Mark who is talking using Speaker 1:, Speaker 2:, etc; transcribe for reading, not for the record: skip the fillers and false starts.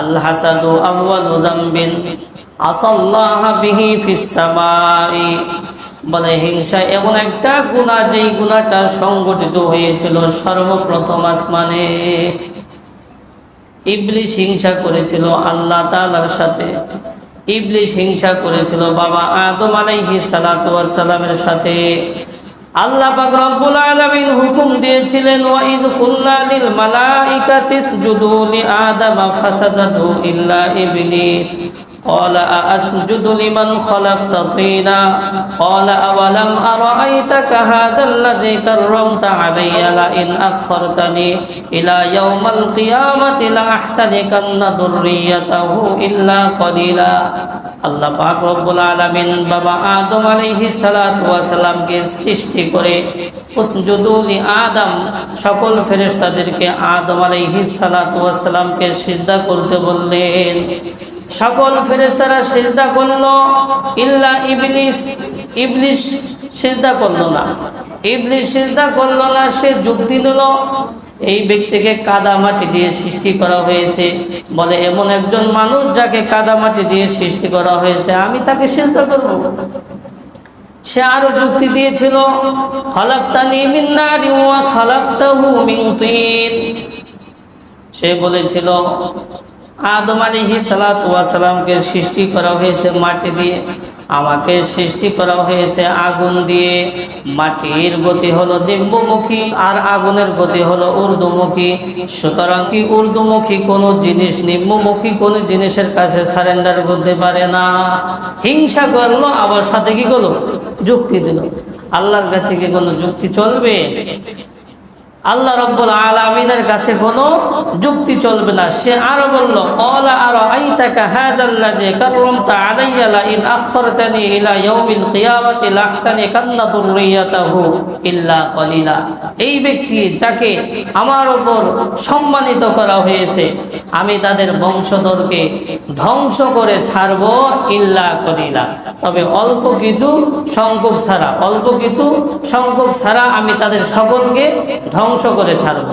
Speaker 1: আল হাসাদু আউয়ালু যামবিন আসাল্লাহ বিহি ফিস সামাই। বলে হিংসা এমন একটা গুনাহ যেই গুনাহটা সংগঠিত হয়েছিল সর্বপ্রথম আসমানে। ইবলিস হিংসা করেছিল আল্লাহ তাআলার সাথে, ইবলিস হিংসা করেছিল বাবা আদম আলাইহিস সালাতু ওয়াস সালামের সাথে। আল্লাহ পাক রব্বুল আলামিন হুকুম দিয়েছিলেন, ওয়া ইয কুল্লা লিল মালাইকাতি ইসজুদু লি আদম ফাসাজাদু ইল্লা ইবলিস ক্বালা আ'আসজুদু লিমান খালাকতা তিনা ক্বালা আওয়ালাম আরাআইতাকা হাযাল্লাযী কাররামতা আলাইয়া লা ইন আখখারতানি ইলা ইয়াউমিল কিয়ামাতি লা আহতানিকান্না যুররিয়াতাহু ইল্লা কলিলা। আল্লাহ পাক রব্বুল আলামিন বাবা আদম আলাইহিস সালাতু ওয়াস সালামকে সৃষ্টি করে উসজুদু লি আদম, সকল ফেরেশতাদেরকে আদম আলাইহিস সালাতু ওয়াস সালামকে সিজদা করতে বললেন। সকল ফেরেশতারা সিজদা করলো ইল্লা ইবলিস, ইবলিস সিজদা করলো না। ইবলিস সিজদা করলো না, সে যুক্তি দিল এই ব্যক্তিকে কাদা মাটি দিয়ে সৃষ্টি করা হয়েছে। বলে এমন একজন মানুষ যাকে কাদা মাটি দিয়ে সৃষ্টি করা হয়েছে, আমি তাকে সিজদা করব? সে আরো যুক্তি দিয়েছিল, খালাকতানি মিন নারিন ওয়া খালাকতাহু মিন তিন। সে বলেছিল আদম আলাইহিস সালাতু ওয়াস সালামকে সৃষ্টি করা হয়েছে মাটি দিয়ে, আমাকে সৃষ্টি করা হয়েছে আগুন দিয়ে। মাটির গতি হলো দিব্যমুখী আর আগুনের গতি হলো ঊর্ধ্বমুখী। সুতরাং কি ঊর্ধ্বমুখী কোনো জিনিস নিম্নমুখী কোনো জিনিসের কাছে সারেন্ডার করতে পারে না। হিংসা করলো, আবার সাথে কি করলো? যুক্তি দিল। আল্লাহর কাছে কি কোনো যুক্তি চলবে? আল্লাহ রাব্বুল আলামিনের কাছে কোনো যুক্তি চলবে না। সে আরো বলল, ক্বালা আরাআইতাকা হাযাল্লাযী কাররামতা আলাইয়া লা ইন আখখারতানি ইলা ইয়াউমিল কিয়ামাতি লা আহতানিকান্না যুররিয়াতাহু ইল্লা কলিলা। এই ব্যক্তি যাকে আমার উপর সম্মানিত করা হয়েছে, আমি তাদের বংশধরকে ধ্বংস করে ছাড়ব ইল্লা কলিলা, তবে অল্প কিছু সংখ্যক ছাড়া, অল্প কিছু সংখ্যক ছাড়া আমি তাদের সকলকে ধ্বংস করে ছাড়ব।